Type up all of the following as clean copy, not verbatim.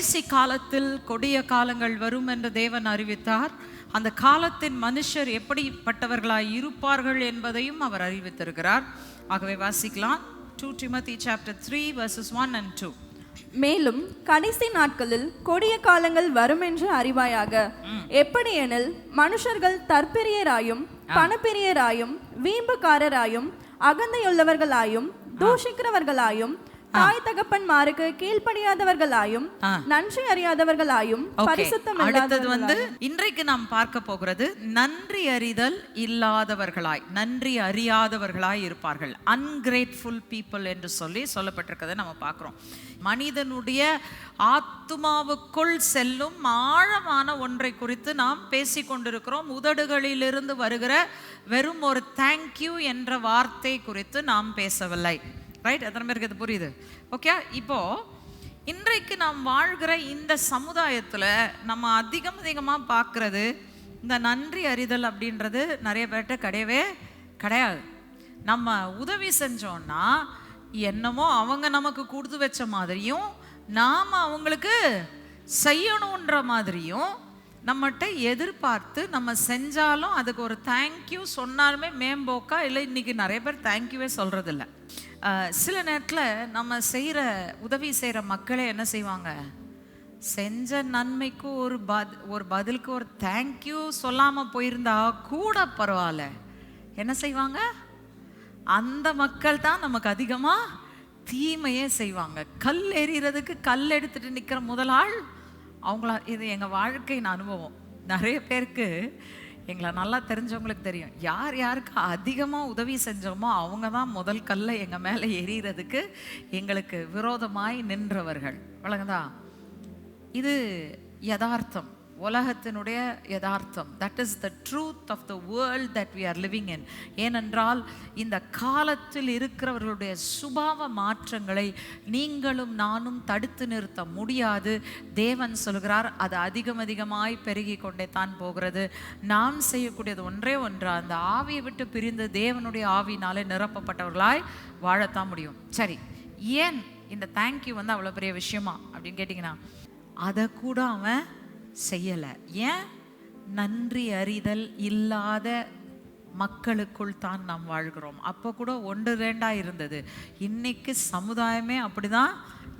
கடைசி காலத்தில் கொடிய காலங்கள் வரும் என்று தேவன் அறிவித்தார். அந்த காலத்தின் மனுஷர் எப்படிப்பட்டவர்களாய் இருப்பார்கள் என்பதையும் அவர் அறிவித்திருக்கிறார். ஆகவே வாசிக்கலாம் 2 Timothy chapter 3 verses 1 and 2. மேலும் கடைசி நாட்களில் கொடிய காலங்கள் வரும் என்று அறிவாயாக. எப்படியெனில் மனுஷர்கள் தற்பிரியராயும் பணப்பிரியராயும் வீம்புக்காரராயும் அகந்தையுள்ளவர்களாயும் தூஷிக்கிறவர்களாயும் தாய் தகப்பன்மாருக்கு கீழ்ப்படியாதவர்களாயும் நன்றி அறியாதவர்களாயும் பரிசுத்தம் அடுத்தது வந்து இன்றைக்கு நாம் பார்க்க போகிறது நன்றி அறிதல் இல்லாதவர்களாய், நன்றி அறியாதவர்களாய் இருப்பார்கள். அன்கிரேட்ஃபுல் பீப்புள் என்று சொல்லப்பட்டிருக்கிறதை நம்ம பார்க்கிறோம். மனிதனுடைய ஆத்துமாவுக்குள் செல்லும் ஆழமான ஒன்றை குறித்து நாம் பேசிக்கொண்டிருக்கிறோம். உதடுகளிலிருந்து வருகிற வெறும் ஒரு தேங்க்யூ என்ற வார்த்தை குறித்து நாம் பேசவில்லை. ரைட்? எத்தனை பேருக்கு இது புரியுது? ஓகே. இப்போ இன்றைக்கு நாம் வாழ்கிற இந்த சமுதாயத்தில் நம்ம அதிகமாக பார்க்கறது இந்த நன்றி அறிதல் அப்படின்றது நிறைய பேர்கிட்ட கிடையாது. நம்ம உதவி செஞ்சோன்னா என்னமோ அவங்க நமக்கு கொடுத்து வச்ச மாதிரியும் நாம் அவங்களுக்கு செய்யணுன்ற மாதிரியும் நம்மகிட்ட எதிர்பார்த்து நம்ம செஞ்சாலும் அதுக்கு ஒரு தேங்க்யூ சொன்னாலுமே மேம்போக்கா இல்லை. இன்றைக்கி நிறைய பேர் தேங்க்யூவே சொல்கிறதில்ல. சில நேரத்தில் நம்ம உதவி செய்கிற மக்களே என்ன செய்வாங்க, செஞ்ச நன்மைக்கு ஒரு பதிலுக்கு ஒரு தேங்க்யூ சொல்லாமல் போயிருந்தா கூட பரவாயில்ல, என்ன செய்வாங்க, அந்த மக்கள் தான் நமக்கு அதிகமாக தீமையே செய்வாங்க. கல் எறிகிறதுக்கு கல் எடுத்துகிட்டு நிற்கிற முதல் ஆள் அவங்களா. இது எங்கள் வாழ்க்கையின் அனுபவம். நிறைய பேருக்கு எங்களை நல்லா தெரிஞ்சவங்களுக்கு தெரியும், யார் யாருக்கு அதிகமாக உதவி செஞ்சோமோ அவங்க தான் முதல் கல்லை எங்கள் மேலே எறிகிறதுக்கு எங்களுக்கு விரோதமாய் நின்றவர்கள். வழங்குதா? இது யதார்த்தம், உலகத்தினுடைய யதார்த்தம். That is the truth of the world that we are living in. ஏனென்றால் இந்த காலத்தில் இருக்கிறவர்களுடைய சுபாவ மாற்றங்களை நீங்களும் நானும் தடுத்து நிறுத்த முடியாது. தேவன் சொல்கிறார் அது அதிகமாய் பெருகி கொண்டே தான் போகிறது. நாம் செய்யக்கூடியது ஒன்றே ஒன்று, அந்த ஆவியை விட்டு பிரிந்து தேவனுடைய ஆவினாலே நிரப்பப்பட்டவர்களாய் வாழத்தான் முடியும். சரி, ஏன் இந்த தேங்க்யூ வந்து அவ்வளோ பெரிய விஷயமா அப்படின்னு கேட்டிங்கன்னா, அதை கூட அவன் செய்யலை. ஏன்? நன்றி அறிதல் இல்லாத மக்களுக்குள் தான் நாம் வாழ்கிறோம். அப்போ கூட 1-2 இருந்தது. இன்னைக்கு சமுதாயமே அப்படிதான்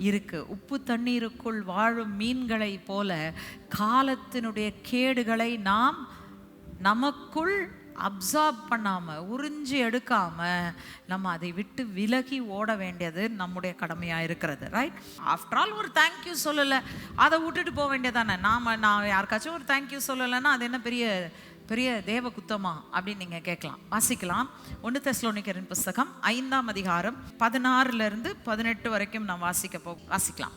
இருக்கு. உப்பு தண்ணீருக்குள் வாழும் மீன்களை போல காலத்தினுடைய கேடுகளை நாம் நமக்குள் அப்சார்ப் பண்ணாமல், உறிஞ்சி எடுக்காமல் நம்ம அதை விட்டு விலகி ஓட வேண்டியது நம்முடைய கடமையாக இருக்கிறது. ரைட்? ஆஃப்டர் ஆல் ஒரு தேங்க்யூ சொல்லலை, அதை விட்டுட்டு போக வேண்டியதானே. நான் யாருக்காச்சும் ஒரு தேங்க்யூ சொல்லலைன்னா அது என்ன பெரிய தேவ குத்தமா அப்படின்னு நீங்கள் கேட்கலாம். வாசிக்கலாம் 1 தெசலோனிக்கரின் புஸ்தகம் 5ஆம் அதிகாரம் 16-18 வரைக்கும் நாம் வாசிக்கலாம்.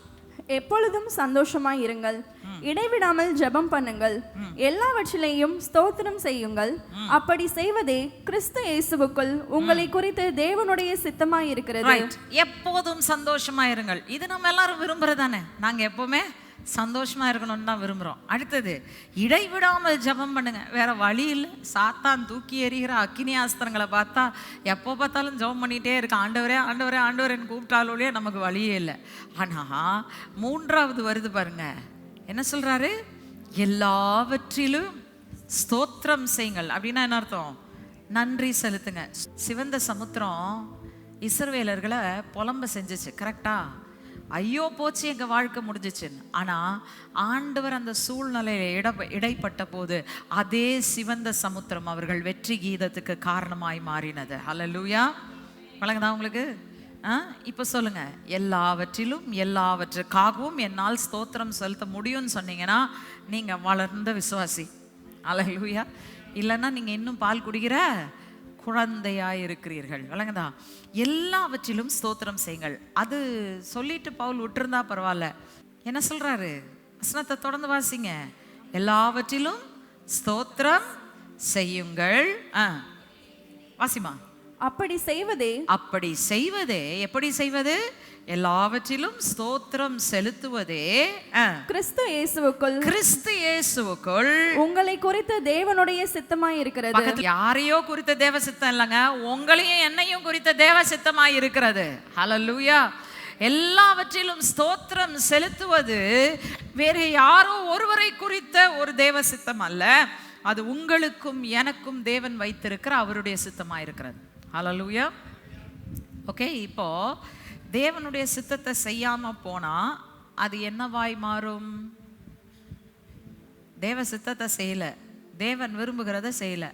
எப்பொழுதும் சந்தோஷமாய் இருங்கள், இடைவிடாமல் ஜெபம் பண்ணுங்கள், எல்லாவற்றிலேயும் ஸ்தோத்திரம் செய்யுங்கள். அப்படி செய்வதே கிறிஸ்து இயேசுவுக்குள் உங்களை குறித்து தேவனுடைய சித்தமாய் இருக்கிறது. எப்போதும் சந்தோஷமா இருங்கள். இது நம்ம எல்லாரும் விரும்புறதானே. நாங்க எப்பவுமே சந்தோஷமா இருக்கணும்னு தான் விரும்புகிறோம். அடுத்தது, இடைவிடாமல் ஜெபம் பண்ணுங்க. வேற வழி இல்லை. சாத்தான் தூக்கி எறிகிற அக்கினி ஆஸ்திரங்களை பார்த்தா எப்போ பார்த்தாலும் ஜெபம் பண்ணிகிட்டே இருக்க, ஆண்டவரே ஆண்டவரே ஆண்டவரேன்னு கூப்பிட்டாலோலே நமக்கு வழியே இல்லை. ஆனால் 3வது வருது பாருங்க, என்ன சொல்றாரு? எல்லாவற்றிலும் ஸ்தோத்திரம் செய்யுங்கள். அப்படின்னா என்ன அர்த்தம்? நன்றி செலுத்துங்க. சிவந்த சமுத்திரம் இஸ்ரவேலர்களை புலம்ப செஞ்சிச்சு, கரெக்டா? ஐயோ போச்சு, எங்கள் வாழ்க்கை முடிஞ்சிச்சுன்னு. ஆனால் ஆண்டவர் அந்த சூழ்நிலையில் இடைப்பட்ட போது அதே சிவந்த சமுத்திரம் அவர்கள் வெற்றி கீதத்துக்கு காரணமாய் மாறினது. ஹல்லேலூயா. வழங்குதா உங்களுக்கு? இப்போ சொல்லுங்க, எல்லாவற்றுக்காகவும் என்னால் ஸ்தோத்திரம் செலுத்த முடியும்னு சொன்னீங்கன்னா நீங்கள் வளர்ந்த விசுவாசி. ஹல்லேலூயா. இல்லைன்னா நீங்கள் இன்னும் பால் குடிக்கிற குழந்தையாய் இருக்கிறீர்கள். வழங்குதா? எல்லாவற்றிலும் ஸ்தோத்திரம் செய்யுங்கள். அது சொல்லிட்டு பவுல் விட்டுருந்தா பரவாயில்ல. என்ன சொல்றாரு? வசனத்தை தொடர்ந்து வாசிங்க. எல்லாவற்றிலும் ஸ்தோத்திரம் செய்யுங்கள். வாசிமா. அப்படி செய்வதே எப்படி செய்வது? எல்லாவற்றிலும் ஸ்தோத்திரம் செலுத்துவதே கிறிஸ்து இயேசுவுக்குள் உங்களை குறித்த தேவனுடைய சித்தமாய் இருக்கிறது. யாரையோ குறித்த தேவ சித்தம் இல்லைங்க, உங்களையும் என்னையும் குறித்த தேவ சித்தமாய் இருக்கிறது. ஹல்லேலூயா. எல்லாவற்றிலும் ஸ்தோத்திரம் செலுத்துவது வேற யாரோ ஒருவரை குறித்த ஒரு தேவ சித்தம் அல்ல, அது உங்களுக்கும் எனக்கும் தேவன் வைத்திருக்கிற அவருடைய சித்தமாக இருக்கிறது. ஹல்லேலூயா. ஓகே, இப்போ தேவனுடைய சித்தத்தை செய்யாம போனா அது என்னவாய் மாறும்? தேவ சித்தத்தை செய்யல, தேவன் விரும்புகிறத செய்யல,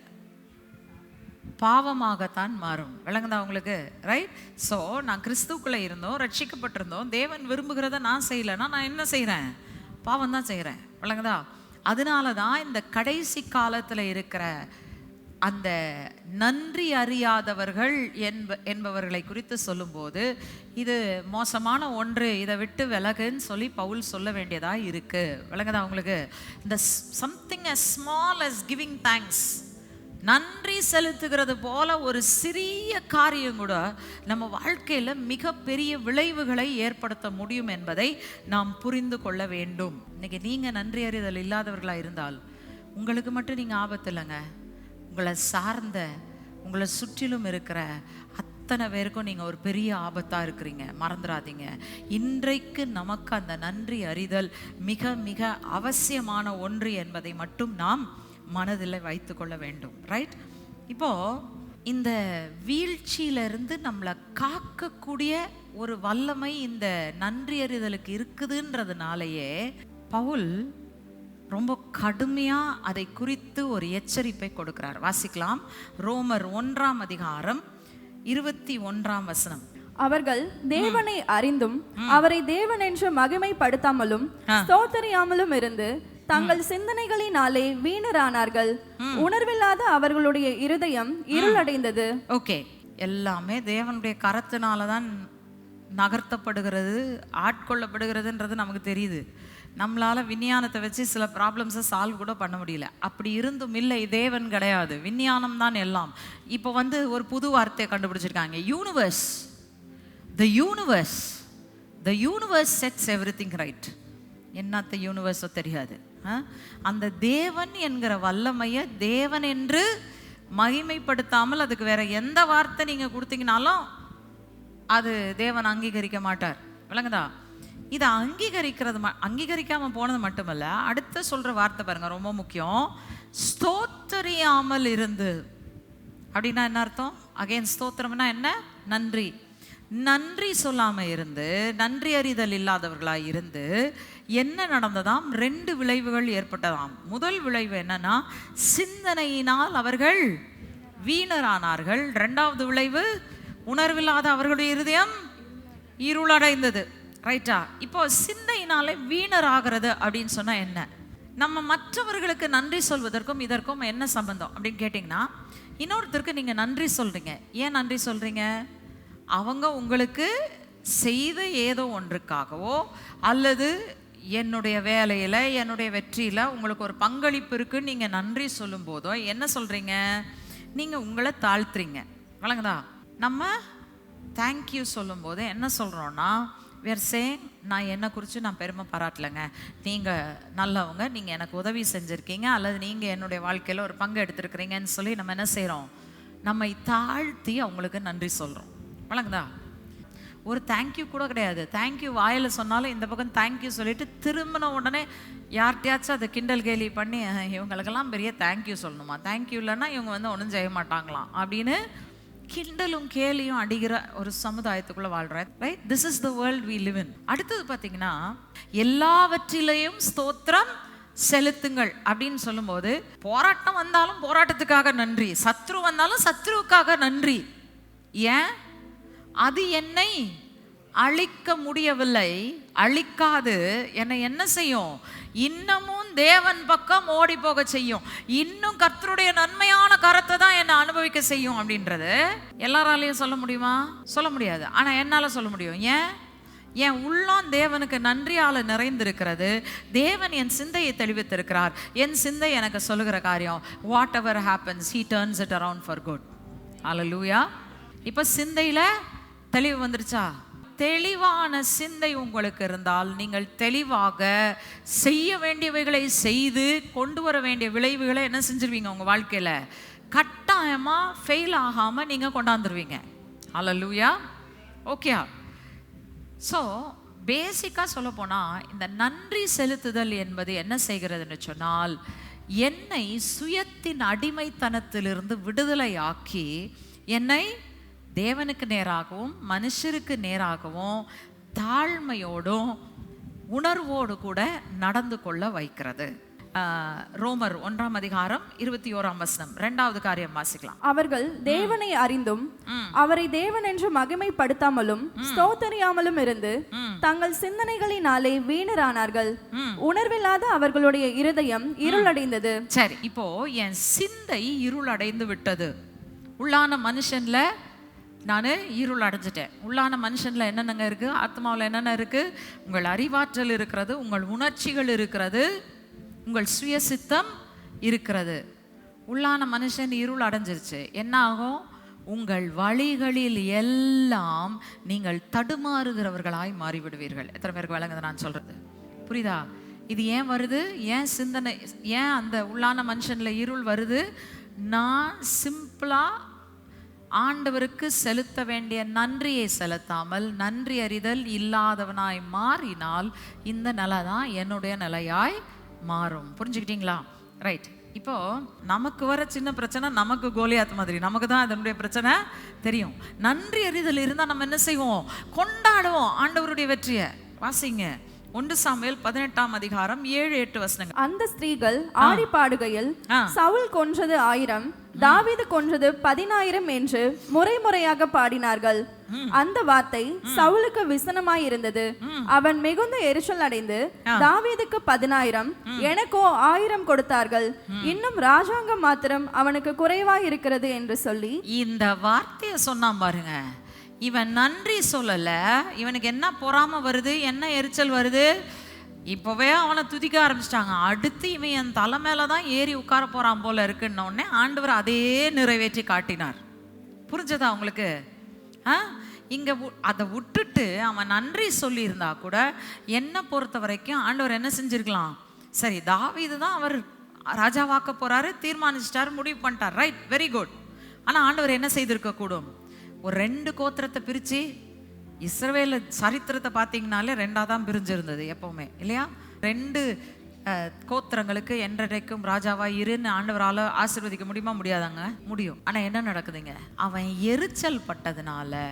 பாவமாகத்தான் மாறும். விளங்குதா உங்களுக்கு? ரைட். ஸோ நான் கிறிஸ்துக்குள்ளே இருந்தோம், ரட்சிக்கப்பட்டிருந்தோம், தேவன் விரும்புகிறத நான் செய்யலைன்னா நான் என்ன செய்கிறேன்? பாவம் தான் செய்கிறேன். விளங்குதா? அதனால தான் இந்த கடைசி காலத்தில் இருக்கிற அந்த நன்றி அறியாதவர்கள் என்பவர்களை குறித்து சொல்லும்போது இது மோசமான ஒன்று, இதை விட்டு விலகுன்னு சொல்லி பவுல் சொல்ல வேண்டியதாக இருக்குது. விளங்குதா உங்களுக்கு? இந்த something as small as giving thanks, நன்றி செலுத்துகிறது போல ஒரு சிறிய காரியம் கூட நம்ம வாழ்க்கையில் மிகப்பெரிய விளைவுகளை ஏற்படுத்த முடியும் என்பதை நாம் புரிந்து கொள்ள வேண்டும். இன்னைக்கு நீங்கள் நன்றி அறிதல் இல்லாதவர்களாக இருந்தால் உங்களுக்கு மட்டும் நீங்கள் ஆபத்து இல்லைங்க, உங்களை சார்ந்த உங்களை சுற்றிலும் இருக்கிற அத்தனை பேருக்கும் நீங்கள் ஒரு பெரிய ஆபத்தாக இருக்கிறீங்க. மறந்துடாதீங்க, இன்றைக்கு நமக்கு அந்த நன்றி அறிதல் மிக மிக அவசியமான ஒன்று என்பதை மட்டும் நாம் மனதில் வைத்து கொள்ள வேண்டும். ரைட். இப்போ இந்த வீழ்ச்சியிலிருந்து நம்மளை காக்கக்கூடிய ஒரு வல்லமை இந்த நன்றி அறிதலுக்கு இருக்குதுன்றதுனாலேயே பவுல் ரொம்ப கடுமையாக அதை குறித்து ஒரு எச்சரிப்பை கொடுக்கிறார். வாசிக்கலாம். ரோமர் 1ஆம் அதிகாரம் 21ஆம் வசனம். அவர்கள் தேவனை அறிந்தும் அவரை தேவன் என்று மகிமைப்படுத்தாமலும் ஸ்தோத்தரியாமலும் இருந்து தங்கள் சிந்தனைகளினாலே வீணரானார்கள். உணர்வில்லாத அவர்களுடைய இருதயம் இருளடைந்தது. ஓகே, எல்லாமே தேவனுடைய கரத்தினால தான் நகர்த்தப்படுகிறது, ஆட்கொள்ளப்படுகிறதுன்றது நமக்கு தெரியுது. நம்மளால விஞ்ஞானத்தை வச்சு சில ப்ராப்ளம்ஸை சால்வ் கூட பண்ண முடியல. அப்படி இருந்தும் இல்லை, தேவன் கிடையாது, விஞ்ஞானம் தான் எல்லாம். இப்போ ஒரு புது வார்த்தையை கண்டுபிடிச்சிருக்காங்க, universe. The universe sets everything right. என்னத்த யூனிவர்ஸோ தெரியாது. அந்த தேவன் என்கிற வல்லமையை தேவன் என்று மகிமைப்படுத்தாமல் அதுக்கு வேற எந்த வார்த்தை நீங்க கொடுத்தீங்கனாலும் அது தேவன் அங்கீகரிக்க மாட்டார். விளங்குதா? இதை அங்கீகரிக்காம போனது மட்டுமல்ல, அடுத்த சொல்ற வார்த்தை பாருங்க, ரொம்ப முக்கியம். ஸ்தோத்தரியாமல் இருந்து அப்படின்னா என்ன அர்த்தம்? அகைன் ஸ்தோத்திரம்னா என்ன? நன்றி. நன்றி சொல்லாம இருந்து, நன்றி அறிதல் இல்லாதவர்களாய் இருந்து என்ன நடந்ததாம்? 2 விளைவுகள் ஏற்பட்டதாம். முதல் விளைவு என்னன்னா, சிந்தனையினால் அவர்கள் வீணரானார்கள். 2வது விளைவு, உணர்வில்லாத அவர்களுடைய இருதயம் இருளடைந்தது. ரைட்டா? இப்போ சிந்தையினாலே வீணராகிறது அப்படின்னு சொன்னா என்ன? நம்ம மற்றவர்களுக்கு நன்றி சொல்வதற்கும் இதற்கும் என்ன சம்பந்தம் அப்படின்னு கேட்டிங்கன்னா, இன்னொருத்தருக்கு நீங்க நன்றி சொல்றீங்க. ஏன் நன்றி சொல்றீங்க? அவங்க உங்களுக்கு செய்த ஏதோ ஒன்றுக்காகவோ அல்லது என்னுடைய வேலையில் என்னுடைய வெற்றியில் உங்களுக்கு ஒரு பங்களிப்பு இருக்குன்னு நீங்கள் நன்றி சொல்லும் போதோ என்ன சொல்கிறீங்க? நீங்கள் உங்களை தாழ்த்துறீங்க. வழங்குதா? நம்ம தேங்க்யூ சொல்லும் போது என்ன சொல்கிறோன்னா, வேர் சேங், நான் என்னை குறித்து நான் பெருமை பாராட்டலைங்க, நீங்கள் நல்லவங்க, நீங்கள் எனக்கு உதவி செஞ்சுருக்கீங்க அல்லது நீங்கள் என்னுடைய வாழ்க்கையில் ஒரு பங்கு எடுத்துருக்கிறீங்கன்னு சொல்லி நம்ம என்ன செய்கிறோம்? நம்மை தாழ்த்தி அவங்களுக்கு நன்றி சொல்கிறோம். வழங்குதா? ஒரு தேங்க்யூ கூட கிடையாது. தேங்க்யூ வாயில் சொன்னாலும் இந்த பக்கம் தேங்க்யூ சொல்லிட்டு திரும்பின உடனே யார்கிட்டயாச்சும் அதை கிண்டல் கேலி பண்ணி இவங்களுக்கெல்லாம் பெரிய தேங்க்யூ சொல்லணுமா, தேங்க்யூ இல்லைன்னா இவங்க ஒன்றும் செய்ய மாட்டாங்களாம் அப்படின்னு கிண்டலும் கேலியும் அடிக்கிற ஒரு சமுதாயத்துக்குள்ள வாழ்ற. Right? This is the world we live in. அடுத்தது பார்த்தீங்கன்னா, எல்லாவற்றிலையும் ஸ்தோத்திரம் செலுத்துங்கள் அப்படின்னு சொல்லும்போது, போராட்டம் வந்தாலும் போராட்டத்துக்காக நன்றி, சத்ரு வந்தாலும் சத்ருவுக்காக நன்றி. ஏன்? அது என்னை அழிக்க முடியவில்லை, அழிக்காது, என்னை என்ன செய்யும்? இன்னமும் தேவன் பக்கம் ஓடி போக செய்யும், இன்னும் கர்த்தருடைய நன்மையான கரத்தை தான் என்னை அனுபவிக்க செய்யும் அப்படின்றது எல்லாராலையும் சொல்ல முடியுமா? சொல்ல முடியாது. ஆனால் என்னால் சொல்ல முடியும். ஏன்? என் உள்ளம் தேவனுக்கு நன்றியால் நிறைந்திருக்கிறது. தேவன் என் சிந்தையை தெளிவித்திருக்கிறார். என் சிந்தை எனக்கு சொல்லுகிற காரியம், what ever happens, he turns it around for good. அல்லேலூயா. இப்போ சிந்தையில் தெளிவு வந்துருச்சா? தெளிவான சிந்தை உங்களுக்கு இருந்தால் நீங்கள் தெளிவாக செய்ய வேண்டியவைகளை செய்து கொண்டு வர வேண்டிய விளைவுகளை என்ன செஞ்சிருவீங்க? உங்கள் வாழ்க்கையில் கட்டாயமாக ஃபெயில் ஆகாமல் நீங்கள் கொண்டாந்துருவீங்க. அல்லேலூயா. ஓகே. ஸோ பேசிக்காக சொல்ல போனால் இந்த நன்றி செலுத்துதல் என்பது என்ன செய்கிறதுன்னு சொன்னால், என்னை சுயத்தின் அடிமைத்தனத்திலிருந்து விடுதலையாக்கி என்னை தேவனுக்கு நேராகவும் மனுஷருக்கு நேராகவும் தாழ்மையோடும் உணர்வோடு கூட நடந்து கொள்ள வைக்கிறது. ரோமர் 1ஆம் அதிகாரம் 21ஆம் வசனம் 2வது காரியம் வாசிக்கலாம். அவர்கள் தேவனை அறிந்தும் அவரை தேவன் என்று மகிமைப்படுத்தாமலும் ஸ்தோத்தரியாமலும் இருந்து தங்கள் சிந்தனைகளினாலே வீணரானார்கள். உணர்வில்லாத அவர்களுடைய இருதயம் இருளடைந்தது. சரி, இப்போ என் சிந்தை இருளடைந்து விட்டது. உள்ளான மனுஷன்ல நான் இருள் அடைஞ்சிட்டேன். உள்ளான மனுஷன்ல என்னென்னங்க இருக்கு? ஆத்மாவில் என்னென்ன இருக்கு? உங்கள் அறிவாற்றல் இருக்கிறது, உங்கள் உணர்ச்சிகள் இருக்கிறது, உங்கள் சுய சித்தம் இருக்கிறது. உள்ளான மனுஷன் இருள் அடைஞ்சிருச்சு. என்ன ஆகும்? உங்கள் வழிகளில் எல்லாம் நீங்கள் தடுமாறுகிறவர்களாய் மாறிவிடுவீர்கள். எத்தனை பேருக்கு விளங்குது நான் சொல்றது? புரியுதா? இது ஏன் வருது? ஏன் சிந்தனை, ஏன் அந்த உள்ளான மனுஷன்ல இருள் வருது? நான் சிம்பிளா ஆண்டவருக்கு செலுத்த வேண்டிய நன்றியை செலுத்தாமல் நன்றி அறிதல் இல்லாதவனாய் மாறினால் இந்த நிலை தான் என்னுடைய நிலையாய் மாறும். புரிஞ்சுக்கிட்டீங்களா? ரைட். இப்போ நமக்கு வர சின்ன பிரச்சனை நமக்கு கோலியாத் மாதிரி, நமக்கு தான் அதனுடைய பிரச்சனை தெரியும். நன்றி அறிதல் இருந்தால் நம்ம என்ன செய்வோம்? கொண்டாடுவோம் ஆண்டவருடைய வெற்றியை. வாசிங்க 1 சாமுவேல் 18ஆம் அதிகாரம் 7-8 வசனங்கள். அந்த ஸ்திரீகள் ஆடி பாடுகையில் சவுல் கொன்றது 1000, தாவீது கொன்றது 10000 என்று முறையாக பாடினார்கள். அந்த வார்த்தை சவுலுக்கு விசனமாய் இருந்தது. அவன் மிகுந்த எரிச்சல் அடைந்து தாவீதுக்கு 10000 எனக்கோ 1000 கொடுத்தார்கள், இன்னும் ராஜாங்கம் மாத்திரம் அவனுக்கு குறைவாய் இருக்கிறது என்று சொல்லி இந்த வார்த்தையை சொன்னான் பாருங்க. இவன் நன்றி சொல்லல, இவனுக்கு என்ன பொறாம வருது, என்ன எரிச்சல் வருது? இப்போவே அவனை துதிக்க ஆரம்பிச்சிட்டாங்க. அடுத்து இவன் என் தலை மேலே தான் ஏறி உட்கார போறான் போல இருக்குன்ன உடனே ஆண்டவர் அதே நிறைவேற்றி காட்டினார். புரிஞ்சதா உங்களுக்கு? இங்க அதை விட்டுட்டு அவன் நன்றி சொல்லியிருந்தா கூட என்ன பொறுத்த வரைக்கும் ஆண்டவர் என்ன செஞ்சிருக்கலாம்? சரி, தாவீது தான் அவர் ராஜாவாக்க போறாரு, தீர்மானிச்சிட்டாரு, முடிவு பண்ணிட்டார், ரைட், வெரி குட். ஆனா ஆண்டவர் என்ன செய்திருக்க கூடும்? ஒரு 2 கோத்திரத்தை பிரித்து, இஸ்ரவேல் சரித்திரத்தை பார்த்தீங்கனாலே 2ஆக தான் பிரிஞ்சிருந்தது எப்பவுமே, இல்லையா? 2 கோத்திரங்களுக்கு என்றைக்கும் ராஜாவா இருன்னு ஆண்டவரால் ஆசீர்வதிக்க முடியுமா? முடியாதாங்க? முடியும். ஆனால் என்ன நடக்குதுங்க? அவன் எரிச்சல் பட்டதுனால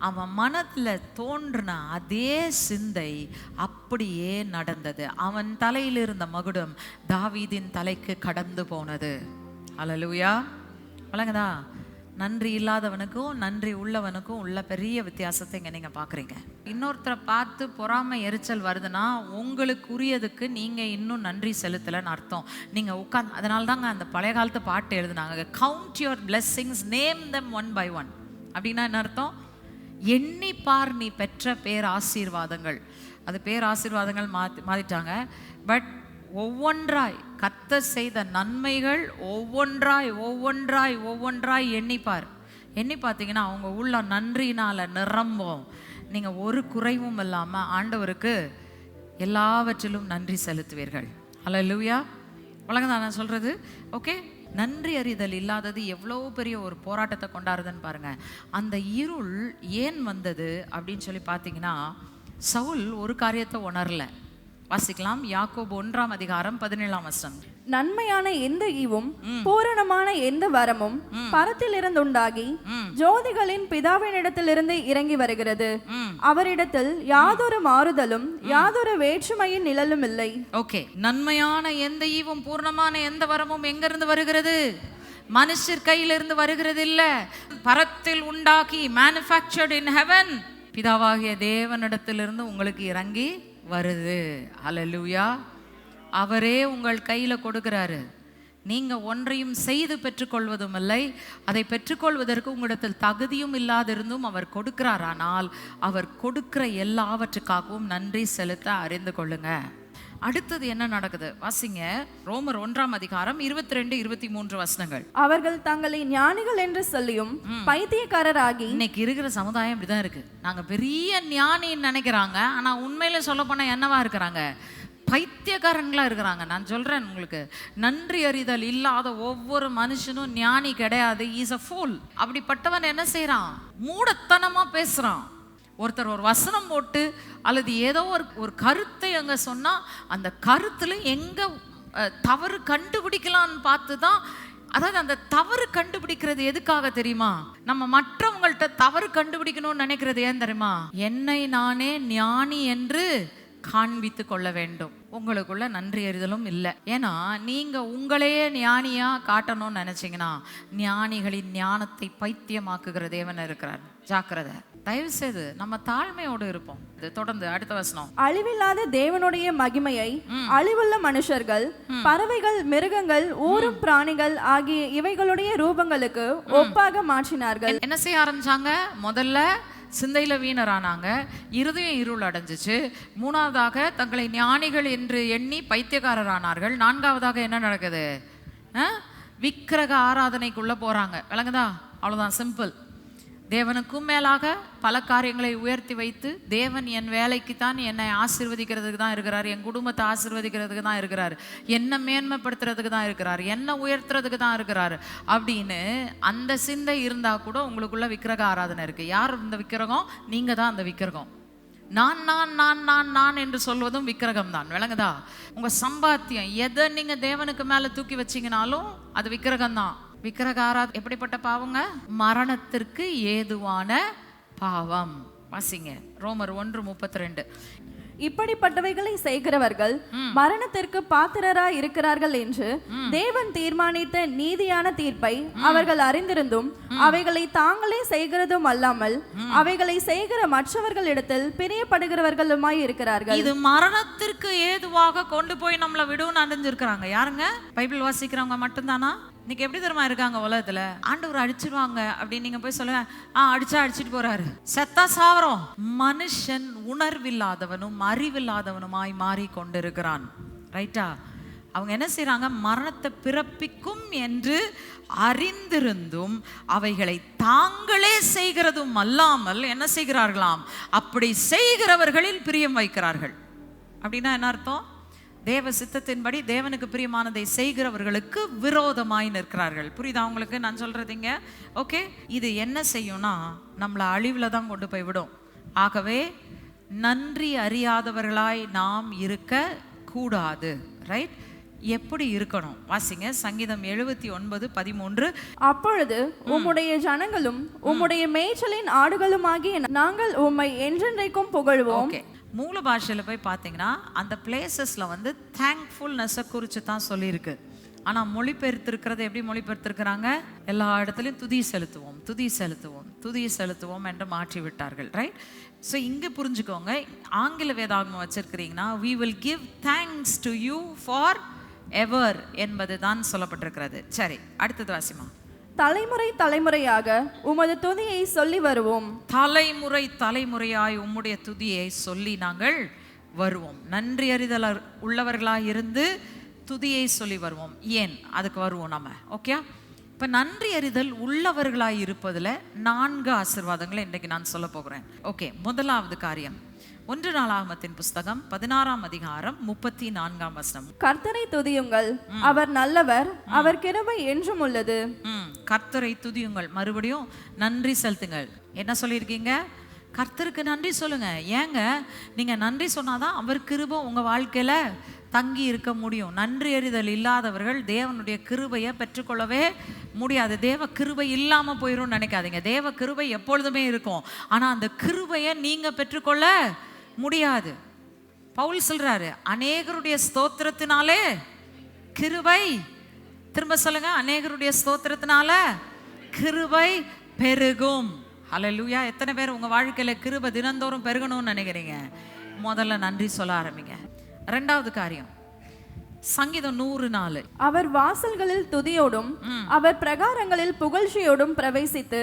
அவன் மனத்தில் தோன்றின அதே சிந்தை அப்படியே நடந்தது. அவன் தலையில் இருந்த மகுடம் தாவீதின் தலைக்கு கடந்து போனது. அல்லேலூயா. வழங்குதா? நன்றி இல்லாதவனுக்கும் நன்றி உள்ளவனுக்கும் உள்ள பெரிய வித்தியாசத்தை இங்கே நீங்கள் பார்க்குறீங்க. இன்னொருத்தரை பார்த்து பொறாமை எரிச்சல் வருதுன்னா உங்களுக்குரியதுக்கு நீங்கள் இன்னும் நன்றி செலுத்தலைன்னு அர்த்தம். நீங்கள் உட்காந்து, அதனால தாங்க அந்த பழைய காலத்து பாட்டு எழுதுனாங்க, count your blessings, name them one by one. அப்படின்னா என்ன அர்த்தம்? எண்ணி பார் நீ பெற்ற பேர் ஆசீர்வாதங்கள். அது பேர் ஆசீர்வாதங்கள் மாற்றிட்டாங்க. பட் ஒவ்வொன்றாய் கர்த்தர் செய்த நன்மைகள் ஒவ்வொன்றாய் ஒவ்வொன்றாய் ஒவ்வொன்றாய் எண்ணிப்பார். எண்ணி பார்த்தீங்கன்னா அவங்க உள்ள நன்றினால நிரம்பும். நீங்கள் ஒரு குறைவும் இல்லாமல் ஆண்டவருக்கு எல்லாவற்றிலும் நன்றி செலுத்துவீர்கள். அல்லேலூயா. வழங்குதா நான் சொல்கிறது? ஓகே. நன்றி அறிதல் இல்லாதது எவ்வளோ பெரிய ஒரு போராட்டத்தை கொண்டாடுதுன்னு பாருங்க. அந்த இருள் ஏன் வந்தது அப்படின்னு சொல்லி பார்த்தீங்கன்னா, சவுல் ஒரு காரியத்தை உணரல. வாசிக்கலாம் யாக்கோபு 1ஆம் அதிகாரம் 17ஆம் வசனம். நன்மையான எந்த ஈவும் பூரணமான எந்த வரமும் பரத்திலிருந்து உண்டாகி ஜோதிகளின் பிதாவினிடத்திலிருந்து இறங்கி வருகிறது. அவரிடத்தில் யாதொரு மாறுதலும் யாதொரு வேற்றுமையின் நிழலும் இல்லை. ஓகே. நன்மையான எந்த ஈவும் பூர்ணமான எந்த வரமும் எங்கிருந்து வருகிறது? மனுஷர் கையிலிருந்து வருகிறது இல்ல, பரத்தில் உண்டாக்கி மேனுஃபேக்சர்ட் இன் ஹெவன், பிதாவாகிய தேவனிடத்திலிருந்து உங்களுக்கு இறங்கி வருது. அல்லேலூயா. அவரே உங்கள் கையில் கொடுக்கிறாரு. நீங்கள் ஒன்றையும் செய்து பெற்றுக்கொள்வதும் இல்லை, அதை பெற்றுக்கொள்வதற்கு உங்களிடத்தில் தகுதியும் இல்லாதிருந்தும் அவர் கொடுக்கிறார். ஆனால் அவர் கொடுக்கிற எல்லாவற்றுக்காகவும் நன்றி செலுத்த அறிந்து கொள்ளுங்க. அடுத்தது என்ன நடக்குது வாசிங்க. ரோமர் 1ஆம் அதிகாரம் 22-23 வசனங்கள். அவர்கள் தங்களை ஞானிகள் என்று சொல்லியும் பைத்தியக்காரராகி. இன்னைக்கு இருக்கிற சமுதாயம் இப்படிதான் இருக்கு. நாங்க பெரிய ஞானின்னு நினைக்கிறாங்க, ஆனா உண்மையில சொல்ல போனா என்னவா இருக்கிறாங்க? பைத்தியக்காரங்களா இருக்கிறாங்க. நான் சொல்றேன் உங்களுக்கு, நன்றி அறிதல் இல்லாத ஒவ்வொரு மனுஷனும் ஞானி கிடையாது. Is a pool. அப்படிப்பட்டவன் என்ன செய்யறான்? மூடத்தனமா பேசுறான். ஒருத்தர் ஒரு வசனம் போட்டு அல்லது ஏதோ ஒரு கருத்தை அங்கே சொன்னால் அந்த கருத்தில் எங்கே தவறு கண்டுபிடிக்கலான்னு பார்த்து தான், அதாவது அந்த தவறு கண்டுபிடிக்கிறது எதுக்காக தெரியுமா? நம்ம மற்றவங்கள்ட்ட தவறு கண்டுபிடிக்கணும்னு நினைக்கிறது ஏன் தெரியுமா? என்னை நானே ஞானி என்று காண்பித்து கொள்ள வேண்டும். உங்களுக்குள்ள நன்றி அறிதலும் இல்லை. ஏன்னா நீங்க உங்களையே ஞானியா காட்டணும்னு நினைச்சீங்கன்னா ஞானிகளின் ஞானத்தை பைத்தியமாக்குகிற தேவன் இருக்கிறார். ஜாக்கிரதை. தயவு செய்து நம்ம தாழ்மையோடு இருப்போம். தொடர்ந்து அடுத்த வசனம். அழிவில்லாத தேவனுடைய மகிமையை அழிவுள்ள மனுஷர்கள், பறவைகள், மிருகங்கள், ஊரும் பிராணிகள் ஆகிய இவைகளுடைய ரூபங்களுக்கு ஒப்பாக மாற்றினார்கள். என்ன செய்ய ஆரம்பிச்சாங்க? முதல்ல சிந்தையில வீணரானாங்க, இருதயம் இருள் அடைஞ்சிச்சு. மூணாவதாக தங்களை ஞானிகள் என்று எண்ணி பைத்தியக்காரரானார்கள். நான்காவதாக என்ன நடக்குது? விக்கிரக ஆராதனைக்குள்ள போறாங்க. விளங்குதா? அவ்வளவுதான், சிம்பிள். தேவனுக்கும் மேலாக பல காரியங்களை உயர்த்தி வைத்து, தேவன் என் வேலைக்கு தான், என்னை ஆசீர்வதிக்கிறதுக்கு தான் இருக்கிறார், என் குடும்பத்தை ஆசீர்வதிக்கிறதுக்கு தான் இருக்கிறார், என்னை மேன்மைப்படுத்துறதுக்கு தான் இருக்கிறார், என்னை உயர்த்துறதுக்கு தான் இருக்கிறார் அப்படின்னு அந்த சிந்தை இருந்தால் கூட உங்களுக்குள்ள விக்கிரக ஆராதனை இருக்கு. யார் இந்த விக்கிரகம்? நீங்க தான் அந்த விக்கிரகம். நான் நான் நான் நான் நான் என்று சொல்வதும் விக்கிரகம் தான். விளங்குதா? உங்க சம்பாத்தியம் எதை நீங்க தேவனுக்கு மேல தூக்கி வச்சீங்கனாலும் அது விக்கிரகம் தான். விக்கிரக ஆராதனை எப்படிப்பட்ட பாவங்க? மரணத்திற்கு ஏதுவான பாவம். வாசிங்க ரோமர் 1:32. இப்படிப்பட்டவைகளை செய்கிறவர்கள் மரணத்திற்கு பாத்திரராய் இருக்கிறார்கள் என்று தேவன் தீர்மானித்த நீதியான தீர்ப்பை அவர்கள் அறிந்திருந்தும் அவைகளை தாங்களே செய்கிறதும் அல்லாமல் அவைகளை செய்கிற மற்றவர்களிடத்தில் பிரியப்படுகிறவர்களுமாய் இருக்கிறார்கள். இது மரணத்திற்கு ஏதுவாக கொண்டு போய் நம்மளை விடுன்னு அடைஞ்சிருக்கிறாங்க. யாருங்க? பைபிள் வாசிக்கிறவங்க மட்டும்தானா? இன்னைக்கு எப்படி தெரியுமா இருக்காங்க உலகத்துல? ஆண்டவர் அடிச்சிருவாங்க அப்படின்னு நீங்க போய் சொல்லுங்க, அடிச்சிட்டு போறாரு, செத்தா சாவரம். மனுஷன் உணர்வில்லாதவனும் அறிவில்லாதவனுமாய் மாறி கொண்டிருக்கிறான். ரைட்டா? அவங்க என்ன செய்யறாங்க? மரணத்தை பிறப்பிக்கும் என்று அறிந்திருந்தும் அவைகளை தாங்களே செய்கிறதும் அல்லாமல் என்ன செய்கிறார்களாம்? அப்படி செய்கிறவர்களில் பிரியம் வைக்கிறார்கள். அப்படின்னா என்ன அர்த்தம்? தேவ சித்தத்தின்படி தேவனுக்கு பிரியமானதை செய்கிறவர்களுக்கு விரோதமாய் நிற்கிறார்கள். புரியுதா உங்களுக்கு நான் சொல்றதுங்க? ஓகே. இது என்ன செய்யும்னா நம்மளை அழிவுல தான் கொண்டு போய் விடும். ஆகவே நன்றி அறியாதவர்களாய் நாம் இருக்க கூடாது. ரைட்? எப்படி இருக்கணும்? வாசிங்க சங்கீதம் 79:13. அப்பொழுது உம்முடைய ஜனங்களும் உம்முடைய மேய்ச்சலின் ஆடுகளுமாகிய நாங்கள் உம்மை என்றென்றைக்கும் புகழ்வோம். ஓகே. மூல பாஷையில் போய் பார்த்தீங்கன்னா அந்த பிளேசஸில் வந்து தேங்க்ஃபுல்னஸை குறித்து தான் சொல்லியிருக்கு. ஆனால் மொழிபெயர்த்திருக்கிறது எப்படி மொழிபெயர்த்திருக்கிறாங்க? எல்லா இடத்துலையும் துதி செலுத்துவோம், துதி செலுத்துவோம், துதி செலுத்துவோம் என்று மாற்றி விட்டார்கள். ரைட்? ஸோ இங்கே புரிஞ்சுக்கோங்க, ஆங்கில வேதாகமம் வச்சிருக்கிறீங்கன்னா we will give thanks to you for ever என்பது தான் சொல்லப்பட்டிருக்கிறது. சரி, அடுத்தது வாசிமா. தலைமுறை தலைமுறையாக உமது துதியை சொல்லி வருவோம். தலைமுறை தலைமுறையாய் உம்முடைய துதியை சொல்லி நாங்கள் வருவோம். நன்றி அறிதல் உள்ளவர்களாக இருந்து துதியை சொல்லி வருவோம். ஏன் அதுக்கு வருவோம் நம்ம. ஓகே. இப்போ நன்றி அறிதல் உள்ளவர்களாய் இருப்பதில் 4 ஆசீர்வாதங்களை இன்றைக்கு நான் சொல்ல போகிறேன். ஓகே. முதலாவது காரியம் 1 நாளாகமத்தின் புஸ்தகம் 16:34. கர்த்தரை துதியுங்கள், அவர் நல்லவர், அவர் கிருபை என்றும் உள்ளது. கர்த்தரை துதியுங்கள். மறுபடியும் நன்றி செலுத்துங்கள். என்ன சொல்லியிருக்கீங்க? கர்த்தருக்கு நன்றி சொல்லுங்க. ஏங்க? நீங்க நன்றி சொன்னாதான் அவர் கிருபை உங்க வாழ்க்கையில தங்கி இருக்க முடியும். நன்றி அறிதல் இல்லாதவர்கள் தேவனுடைய கிருபையை பெற்றுக்கொள்ளவே முடியாது. தேவ கிருபை இல்லாம போயிரும் நினைக்காதீங்க. தேவ கிருபை எப்பொழுதுமே இருக்கும். ஆனா அந்த கிருபையை நீங்க பெற்றுக்கொள்ள முடியாது. பவுல் சொல்றாரு, அநேகருடைய ஸ்தோத்திரத்தினாலே கிருபை, திரும்ப சொல்லுங்க, அநேகருடைய ஸ்தோத்திரத்தினால கிருபை பெருகும். ஹல்லேலூயா. எத்தனை பேர் உங்க வாழ்க்கையில கிருபை தினந்தோறும் பெருகணும்னு நினைக்கிறீங்க? முதல்ல நன்றி சொல்ல ஆரம்பிங்க. 2வது காரியம் சங்கீதம் 104. அவர் வாசல்களில் துதியோடும் அவர் பிரகாரங்களில் புகழ்ச்சியோடும் பிரவேசித்து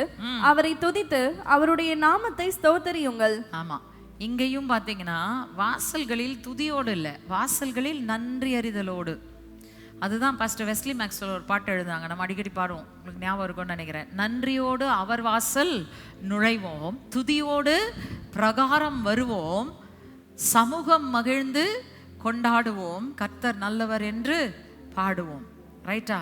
அவரை துதித்து அவருடைய நாமத்தை ஸ்தோத்தரியுங்கள். ஆமா, இங்கேயும் பார்த்தீங்கன்னா வாசல்களில் துதியோடு இல்லை, வாசல்களில் நன்றி அறிதலோடு. அதுதான் பாஸ்டர் வெஸ்லி மேக்ஸ்வெல் ஒரு பாட்டு எழுதாங்க, நம்ம அடிக்கடி பாடுவோம், உங்களுக்கு ஞாபகம் இருக்கும்னு நினைக்கிறேன். நன்றியோடு அவர் வாசல் நுழைவோம், துதியோடு பிரகாரம் வருவோம், சமூகம் மகிழ்ந்து கொண்டாடுவோம், கர்த்தர் நல்லவர் என்று பாடுவோம். ரைட்டா?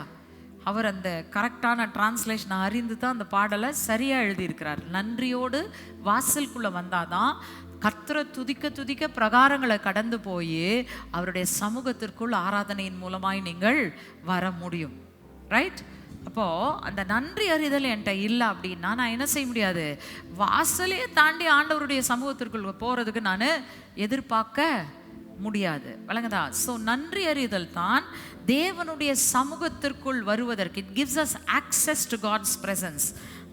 அவர் அந்த கரெக்டான டிரான்ஸ்லேஷனை அறிந்து தான் அந்த பாடலை சரியாக எழுதியிருக்கிறார். நன்றியோடு வாசலுக்குள்ளே வந்தாதான் கர்த்தரை துதிக்க துதிக்க பிரகாரங்களை கடந்து போய் அவருடைய சமூகத்திற்குள் ஆராதனையின் மூலமாய் நீங்கள் வர முடியும். ரைட்? அப்போது அந்த நன்றி அறிதல் என்கிட்ட இல்லை அப்படின்னா நான் என்ன செய்ய முடியாது? வாசலே தாண்டி ஆண்டவருடைய சமூகத்திற்குள் போகிறதுக்கு நான் எதிர்பார்க்க முடியாது. விளங்குதா? ஸோ நன்றி அறிதல் தான் தேவனுடைய சமூகத்திற்குள் வருவதற்கு. It gives us access to God's presence.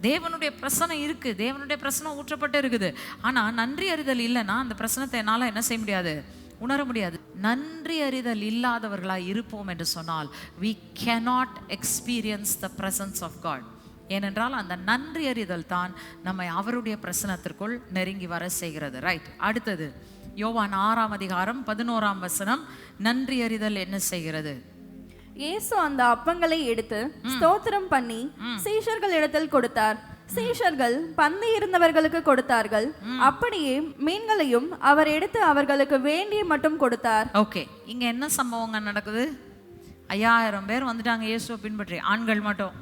தேவனுடைய பிரசனம் இருக்குது, தேவனுடைய பிரசனம் ஊற்றப்பட்டு இருக்குது. ஆனால் நன்றி அறிதல் இல்லைன்னா அந்த பிரசனத்தை என்னால் என்ன செய்ய முடியாது? உணர முடியாது. நன்றி அறிதல் இல்லாதவர்களாக இருப்போம் என்று சொன்னால் we cannot experience the presence of God. ஏனென்றால் அந்த நன்றி அறிதல் தான் நம்மை அவருடைய பிரசனத்திற்குள் நெருங்கி வர செய்கிறது. ரைட்? அடுத்தது யோவான் 6ஆம் அதிகாரம் 11ஆம் வசனம். நன்றி அறிதல் என்ன செய்கிறது? இயேசு அந்த அப்பங்களை எடுத்து ஸ்தோத்திரம் பண்ணி சீஷர்கள் இடத்தில் கொடுத்தார். சீஷர்கள் பந்தி இருந்தவர்களுக்கு கொடுத்தார்கள். அப்படியே மீன்களையும் அவர் எடுத்து அவர்களுக்கு வேண்டிய மட்டும் கொடுத்தார். ஓகே, இங்க என்ன சம்பவங்க நடக்குது? 5000 பேர் வந்துட்டாங்க இயேசுவை பின்பற்றி, ஆண்கள் மட்டும்.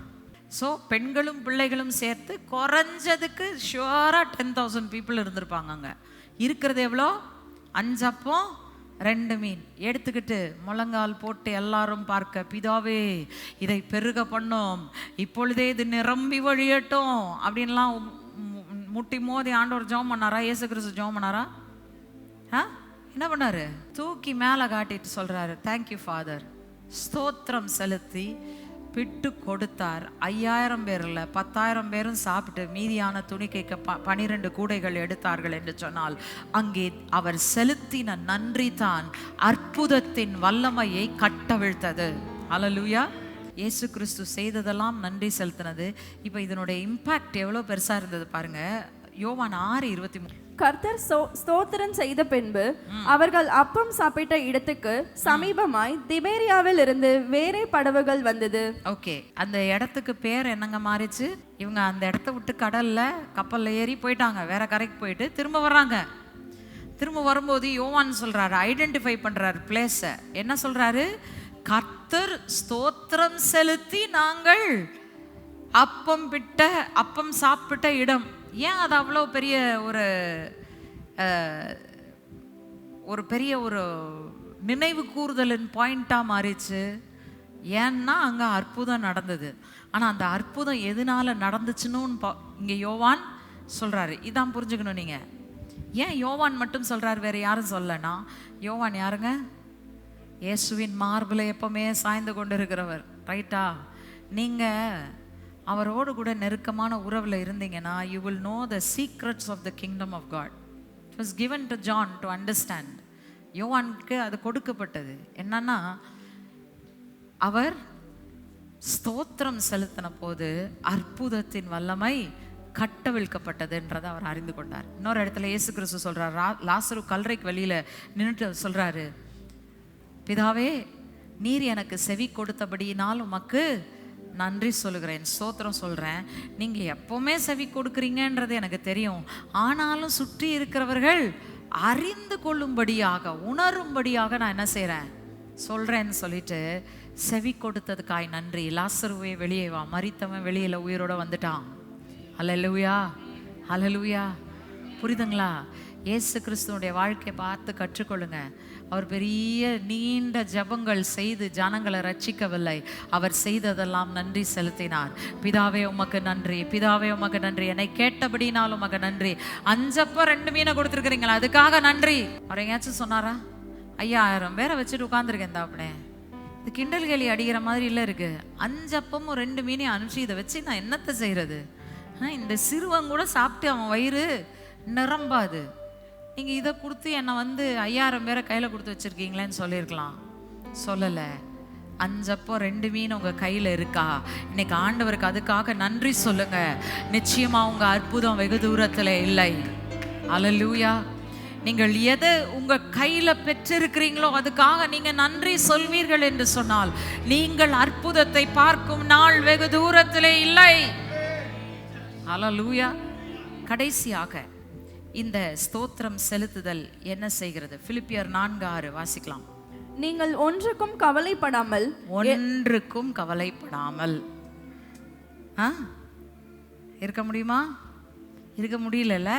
ஸோ பெண்களும் பிள்ளைகளும் சேர்த்து குறைஞ்சதுக்கு ஷுவராக 10,000 பீப்புள் இருந்திருப்பாங்க. அங்கே இருக்கிறது எவ்வளோ? 5 அப்பம் 2 மீன் எடுத்துக்கிட்டு முழங்கால் போட்டு எல்லாரும் பார்க்க, பிதாவே இதை பெருக பண்ணோம், இப்பொழுதே இது நிரம்பி வழியட்டும் அப்படின்லாம் முட்டி மோதி ஆண்டவர் ஜெபம் பண்ணாரா? இயேசு கிறிஸ்து ஜெபம் பண்ணாரா? என்ன பண்ணாரு? தூக்கி மேலே காட்டிட்டு சொல்றாரு, தேங்க்யூ ஃபாதர். ஸ்தோத்திரம் செலுத்தி பிட்டு கொடுத்தார். 5000 பேரில் 10,000 பேரும் சாப்பிட்டு மீதியான துணிக்கைக்கு 12 கூடைகள் எடுத்தார்கள் என்று சொன்னால் அங்கே அவர் செலுத்தின நன்றி தான் அற்புதத்தின் வல்லமையை கட்டவிழ்த்தது. அல்லேலூயா! இயேசு கிறிஸ்து செய்ததெல்லாம் நன்றி செலுத்தினது. இப்போ இதனுடைய இம்பாக்ட் எவ்வளோ பெருசாக இருந்தது பாருங்க. யோவான் 6:23. கர்த்தர் ஸ்தோத்திரம் செய்த பின்பு அவர்கள் அப்பம் சாப்பிட்ட இடத்துக்கு சமீபமாய் திபேரியாவில் இருந்து வேறே படகுகள் வந்தது. ஓகே, அந்த இடத்துக்கு பேர் என்னங்க மாறிச்சு? இவங்க அந்த இடத்த விட்டு கடல்ல கப்பல்ல ஏறி போயிட்டாங்க, வேற கரைக்கு போயிட்டு திரும்ப வர்றாங்க. திரும்ப வரும்போது யோவான் சொல்றாரு, ஐடென்டிஃபை பண்றாரு பிளேஸை. என்ன சொல்றாரு? கர்த்தர் ஸ்தோத்திரம் செலுத்தி நாங்கள் அப்பம் சாப்பிட்ட இடம். ஏன் அது அவ்வளோ பெரிய ஒரு நினைவு கூறுதலின் பாயிண்டாக மாறிச்சு? ஏன்னா அங்கே அற்புதம் நடந்தது. ஆனால் அந்த அற்புதம் எதனால நடந்துச்சுன்னு இங்கே யோவான் சொல்கிறாரு. இதான் புரிஞ்சுக்கணும் நீங்கள். ஏன் யோவான் மட்டும் சொல்கிறார், வேறு யாரும் சொல்லனா? யோவான் யாருங்க? இயேசுவின் மார்பில் எப்பவுமே சாய்ந்து கொண்டு இருக்கிறவர். ரைட்டா? நீங்கள் அவரோடு கூட நெருக்கமான உறவில் இருந்தீங்கன்னா you will know the secrets of the kingdom of God. It was given to John to understand. யோவானுக்கு அது கொடுக்கப்பட்டது. என்னன்னா அவர் ஸ்தோத்திரம் செலுத்தின போது அற்புதத்தின் வல்லமை கட்டவிழ்க்கப்பட்டதுன்றதை அவர் அறிந்து கொண்டார். இன்னொரு இடத்துல இயேசு கிறிஸ்து சொல்றார், லாசரு கல்லறைக்கு வெளியில நின்றுட்டு சொல்றாரு, பிதாவே நீர் எனக்கு செவி கொடுத்தபடியினால் உமக்கு நன்றி சொல்லுகிறேன், ஸ்தோத்திரம் சொல்கிறேன். நீங்கள் எப்போவுமே செவி கொடுக்குறீங்கன்றது எனக்கு தெரியும். ஆனாலும் சுற்றி இருக்கிறவர்கள் அறிந்து கொள்ளும்படியாக, உணரும்படியாக நான் என்ன செய்கிறேன், சொல்கிறேன்னு சொல்லிட்டு செவி கொடுத்ததுக்காய் நன்றி. லாசருவே வெளியே வா, மரித்தவன் வெளியில் உயிரோடு வந்துட்டான். அல்லேலூயா, அல்லேலூயா. புரியுதுங்களா? இயேசு கிறிஸ்துவனுடைய வாழ்க்கையை பார்த்து கற்றுக்கொள்ளுங்க. அவர் பெரிய நீண்ட ஜபங்கள் செய்து ஜனங்களை ரட்சிக்கவில்லை. அவர் செய்ததெல்லாம் நன்றி செலுத்தினார். பிதாவே உமக்கு நன்றி, பிதாவே உமக்கு நன்றி, என்னை கேட்டபடினாலும் உமக்கு நன்றி. 5 அப்பம் 2 மீனை கொடுத்துருக்குறீங்களா, அதுக்காக நன்றி. அவர் எங்கேயாச்சும் சொன்னாரா? 5000 பேரை வச்சுட்டு உட்காந்துருக்கேன் தாப்பனே, இது கிண்டல் கேலி அடிக்கிற மாதிரி இல்லை இருக்கு. 5 அப்பமும் 2 மீனையும் அனுப்பிச்சு இதை வச்சு நான் என்னத்தை செய்யறது? இந்த சிறுவன் கூட சாப்பிட்டு அவன் வயிறு நிரம்பாது. நீங்கள் இதை கொடுத்து என்னை 5000 பேரை கையில் கொடுத்து வச்சுருக்கீங்களேன்னு சொல்லியிருக்கலாம். சொல்லலை. 5 அப்பம் 2 மீன் உங்கள் கையில் இருக்கா? இன்னைக்கு ஆண்டவருக்கு அதுக்காக நன்றி சொல்லுங்க. நிச்சயமாக உங்கள் அற்புதம் வெகு தூரத்தில் இல்லை. அல்லேலூயா. நீங்கள் எதை உங்கள் கையில் பெற்றிருக்கிறீங்களோ அதுக்காக நீங்கள் நன்றி சொல்வீர்கள் என்று சொன்னால் நீங்கள் அற்புதத்தை பார்க்கும் நாள் வெகு தூரத்தில் இல்லை. அல்லேலூயா. கடைசியாக இந்த ஸ்தோத்திரம் செலுத்துதல் என்ன செய்கிறது? பிலிப்பியர் 4:6 வாசிக்கலாம். நீங்கள் ஒன்றுக்கும் கவலைப்படாமல் ஒன்றுக்கும் கவலைப்படாமல் இருக்க முடியுமா? இருக்க முடியலல்ல.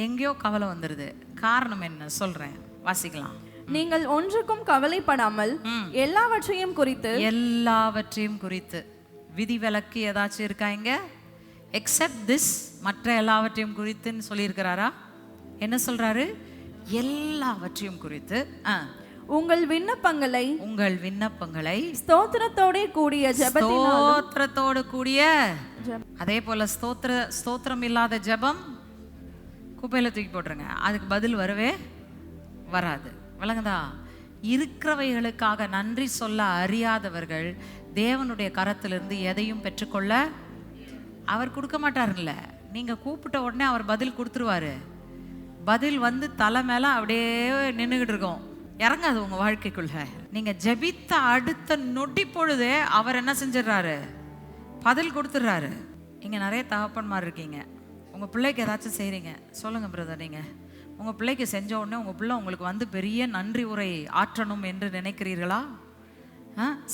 எங்கேயோ கவலை வந்துடுது. காரணம் என்ன சொல்றேன், வாசிக்கலாம். நீங்கள் ஒன்றுக்கும் கவலைப்படாமல் எல்லாவற்றையும் குறித்து விதிவிலக்கு ஏதாச்சும் இருக்கா இங்க? எக்ஸெப்ட் திஸ், மற்ற எல்லாவற்றையும் குறித்துன்னு சொல்லியிருக்கிறாரா? என்ன சொல்றாரு? எல்லாவற்றையும் குறித்து உங்கள் விண்ணப்பங்களை ஸ்தோத்திரத்தோடு கூடிய அதே போல ஸ்தோத்திரம் இல்லாத ஜெபம் குப்பையில தூக்கி போட்டுருங்க. அதுக்கு பதில் வரவே வராது. விளங்குதா? இருக்கிறவைகளுக்காக நன்றி சொல்ல அறியாதவர்கள் தேவனுடைய கரத்திலிருந்து எதையும் பெற்றுக்கொள்ள அவர் கொடுக்க மாட்டாருல்ல. நீங்க கூப்பிட்ட உடனே அவர் பதில் கொடுத்துருவாரு. பதில் வந்து தலை மேல அப்படியே நின்றுகிட்டு இருக்கோம், இறங்காது உங்க வாழ்க்கைக்குள்ள. நீங்க ஜெபித்த அடுத்த நொடி பொழுதே அவர் என்ன செஞ்சிடறாரு? பதில் கொடுத்துடுறாரு. இங்க நிறைய தகப்பன்மார் இருக்கீங்க. உங்க பிள்ளைக்கு ஏதாச்சும் செய்றீங்க, சொல்லுங்க பிரதர், நீங்க உங்க பிள்ளைக்கு செஞ்ச உடனே உங்க பிள்ளை உங்களுக்கு வந்து பெரிய நன்றி உரை ஆற்றணும் என்று நினைக்கிறீர்களா?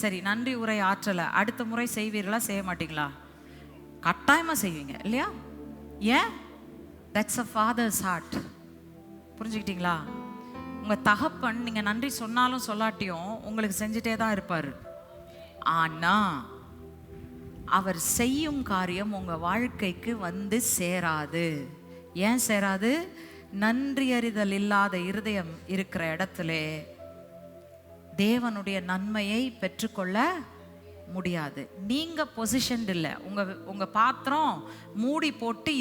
சரி, நன்றி உரை ஆற்றலை அடுத்த முறை செய்வீர்களா, செய்ய மாட்டீங்களா? கட்டாயமா செய்வீங்க இல்லையா? ஏன்? That's a father's heart. புரிஞ்சுக்கிட்டீங்களா? உங்க தகப்பன் நீங்க நன்றி சொன்னாலும் சொல்லாட்டியும் உங்களுக்கு செஞ்சுட்டே தான் இருப்பாரு. ஆனா அவர் செய்யும் காரியம் உங்க வாழ்க்கைக்கு வந்து சேராது. ஏன் சேராது? நன்றி அறிதல் இல்லாத இருதயம் இருக்கிற இடத்துல தேவனுடைய நன்மையை பெற்றுக்கொள்ள முடியாது. நீங்க பொசிஷன் இல்லை. உங்க பாத்திரம் மூடி போட்டு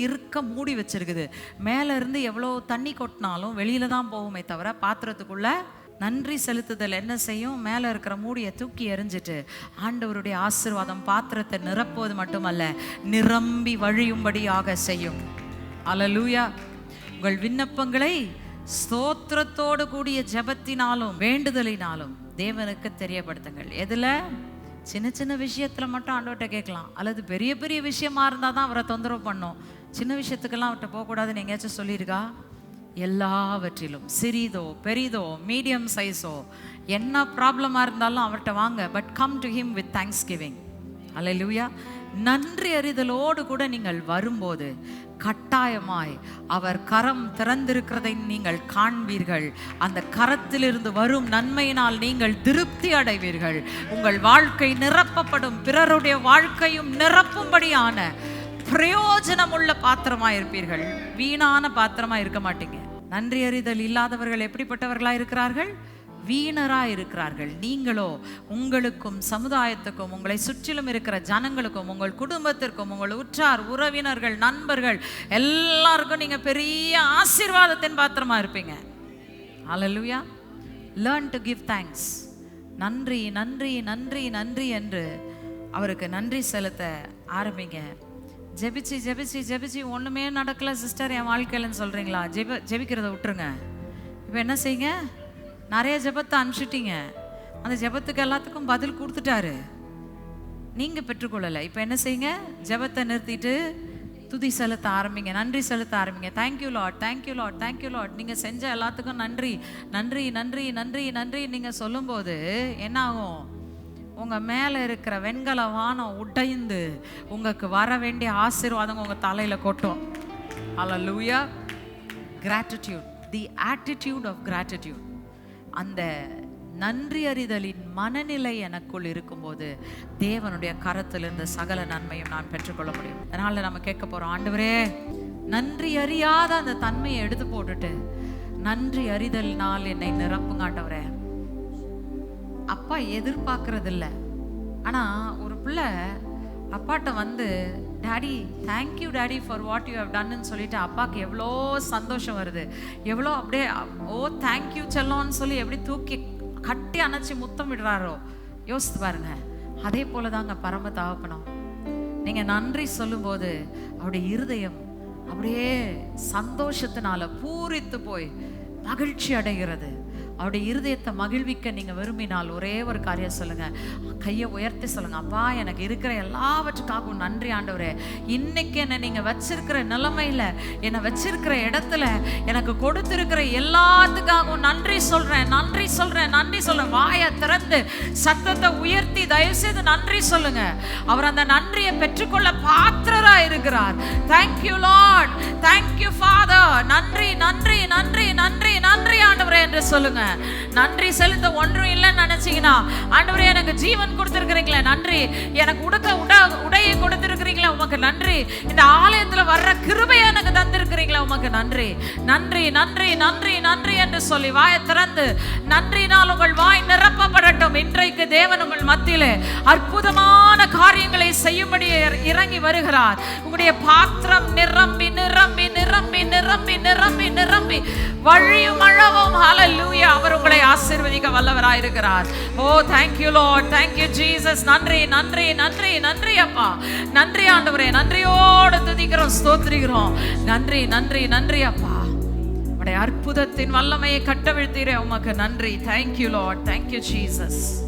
மூடி வச்சிருக்குது. மேல இருந்து எவ்வளோ தண்ணி கொட்டினாலும் வெளியில தான் போகுமே தவிர பாத்திரத்துக்குள்ள நன்றி செலுத்துதல் என்ன செய்யும்? மேல இருக்கிற மூடியை தூக்கி எறிஞ்சிட்டு ஆண்டவருடைய ஆசீர்வாதம் பாத்திரத்தை நிரப்புவது மட்டுமல்ல, நிரம்பி வழியும்படியாக செய்யும். அல்லேலூயா. உங்கள் விண்ணப்பங்களை ஸ்தோத்திரத்தோடு கூடிய ஜெபத்தினாலும் வேண்டுதலினாலும் தேவனுக்கு தெரியப்படுத்துங்கள். எதுல? சின்ன சின்ன விஷயத்துல மட்டும் ஆண்டவர்கிட்ட கேட்கலாம், அல்லது பெரிய பெரிய விஷயமா இருந்தா தான் அவரை தொந்தரவு பண்ணும். சின்ன விஷயத்துக்கெல்லாம் அவர்கிட்ட போகக்கூடாதுன்னு எங்கேயாச்சும் சொல்லியிருக்கா? எல்லாவற்றிலும் சிறிதோ பெரிதோ மீடியம் சைஸோ என்ன ப்ராப்ளமா இருந்தாலும் அவர்கிட்ட வாங்க. But come to him with thanksgiving. அல்லேலூயா. நன்றி அறிதலோடு கூட நீங்கள் வரும்போது கட்டாயமாய் அவர் கரம் திறந்திருக்கிறதை நீங்கள் காண்பீர்கள். அந்த கரத்திலிருந்து வரும் நன்மையினால் நீங்கள் திருப்தி அடைவீர்கள். உங்கள் வாழ்க்கை நிரப்பப்படும். பிறருடைய வாழ்க்கையும் நிரப்பும்படியான பிரயோஜனமுள்ள பாத்திரமா இருப்பீர்கள். வீணான பாத்திரமா இருக்க மாட்டீங்க. நன்றி அறிதல் இல்லாதவர்கள் எப்படிப்பட்டவர்களா இருக்கிறார்கள்? வீணரா இருக்கிறார்கள். நீங்களோ உங்களுக்கும் சமுதாயத்துக்கும் உங்களை சுற்றிலும் இருக்கிற ஜனங்களுக்கும் உங்கள் குடும்பத்திற்கும் உங்கள் உற்றார் உறவினர்கள் நண்பர்கள் எல்லாருக்கும் நீங்க பெரிய ஆசீர்வாதத்தின் பாத்திரமா இருப்பீங்க. ஹல்லேலூயா. Learn to give thanks. நன்றி நன்றி நன்றி நன்றி என்று அவருக்கு நன்றி செலுத்த ஆரம்பிங்க. ஜெபிச்சு ஜெபிச்சு ஜெபிச்சு ஒண்ணுமே நடக்கல சிஸ்டர் என் வாழ்க்கையிலன்னு சொல்றீங்களா? ஜெபிக்கிறத விட்டுருங்க. இப்போ என்ன செய்யுங்க? நிறைய ஜெபத்தை அனுப்பிச்சிட்டீங்க. அந்த ஜெபத்துக்கு எல்லாத்துக்கும் பதில் கொடுத்துட்டாரு, நீங்க பெற்றுக்கொள்ளலை. இப்போ என்ன செய்யுங்க? ஜெபத்தை நிறுத்திட்டு துதி செலுத்த ஆரம்பிங்க, நன்றி செலுத்த ஆரம்பிங்க. Thank you Lord, thank you Lord, thank you Lord. நீங்க செஞ்ச எல்லாத்துக்கும் நன்றி நன்றி நன்றி நன்றி நன்றி நீங்க சொல்லும்போது என்ன ஆகும்? உங்க மேல இருக்கிற வெண்கல வானம் உடைந்து உங்களுக்கு வர வேண்டிய ஆசீர்வாதம் உங்க தலையில கொட்டும். ஹல்லேலூயா. gratitude, the attitude of gratitude. அந்த நன்றி அறிதலின் மனநிலை எனக்குள் இருக்கும்போது தேவனுடைய கரத்திலிருந்து சகல நன்மையும் நான் பெற்றுக்கொள்ள முடியும். அதனால நம்ம கேட்க போறோம், ஆண்டவரே நன்றி அறியாத அந்த தன்மையை எடுத்து போட்டுட்டு நன்றி அறிதலினால் என்னை நிரப்புங்க ஆண்டவரே. அப்பா எதிர்பார்க்கறது இல்லை. ஆனா ஒரு பிள்ளை அப்பாட்ட வந்து daddy thank you daddy for what you have டன்னு சொல்லிட்டு அப்பாவுக்கு எவ்வளோ சந்தோஷம் வருது, எவ்வளோ அப்படியே ஓ தேங்க்யூ செல்லோன்னு சொல்லி எப்படி தூக்கி கட்டி அணைச்சி முத்தம் விடுறாரோ யோசித்து பாருங்க. அதே போல தாங்க பரம தகப்பனும். நீங்க நன்றி சொல்லும்போது அவருடைய இருதயம் அப்படியே சந்தோஷத்தினால பூரித்து போய் மகிழ்ச்சி அடைகிறது. அவருடைய இருதயத்தை மகிழ்விக்க நீங்க விரும்பினால் ஒரே ஒரு காரியம் சொல்லுங்க, கையை உயர்த்தி சொல்லுங்க, அப்பா எனக்கு இருக்கிற எல்லாவற்றுக்காகவும் நன்றி ஆண்டவரே. இன்னைக்கு என்னை நீங்க வச்சிருக்கிற நிலைமையில, என்னை வச்சிருக்கிற இடத்துல, எனக்கு கொடுத்திருக்கிற எல்லாத்துக்காகவும் நன்றி சொல்றேன், நன்றி சொல்றேன், நன்றி சொல்றேன். வாயை திறந்து சத்தத்தை உயர்த்தி தயவு செய்து நன்றி சொல்லுங்க. அவர் அந்த நன்றியை பெற்றுக்கொள்ள பாத்திரரா இருக்கிறார். Thank you Lord, thank you father. நன்றி நன்றி நன்றி நன்றி நன்றி ஆண்டவரே என்று சொல்லுங்க. நன்றி செலுத்த ஒன்றும் இல்லைன்னு நினைச்சீங்கன்னா, ஆண்டவரே எனக்கு ஜீவன் கொடுத்திருக்கிறீங்களே நன்றி, எனக்கு உடையை கொடுத்திருக்கிறீங்களே உமக்கு நன்றி, இந்த ஆலயத்துல வர்ற கிருபையை எனக்கு தந்திருக்கிறீங்களே உமக்கு நன்றி, நன்றி நன்றி நன்றி நன்றி என்று சொல்லி வாயை திறந்து நன்றினால் உங்கள் வாய் நிரப்பப்படட்டும். இன்றைக்கு தேவன் உங்கள் மத்தியிலே அற்புதமான காரியங்களை செய்யும்படி இறங்கி வருகிறார். உங்களுடைய பாத்திரம் நிரம்பி நிரம்பி நிரம்பி நிரம்பி நிரம்பி நிரம்பி வழியும் அழவும். ஹல்லேலூயா. அவர் உங்களை ஆசீர்வதிக்க வல்லவராய் இருக்கிறார். ஓ thank you Lord, thank you Jesus. நன்றி நன்றி நன்றி நன்றி அப்பா, நன்றி ஆண்டவரே, நன்றியோடு துதிக்கிறோம், ஸ்தோத்திரிக்கிறோம். நன்றி நன்றி நன்றி அப்பா, உடைய அற்புதத்தின் வல்லமையை கட்டவிழ்த்தீரே உமக்கு நன்றி. thank you Lord, thank you Jesus.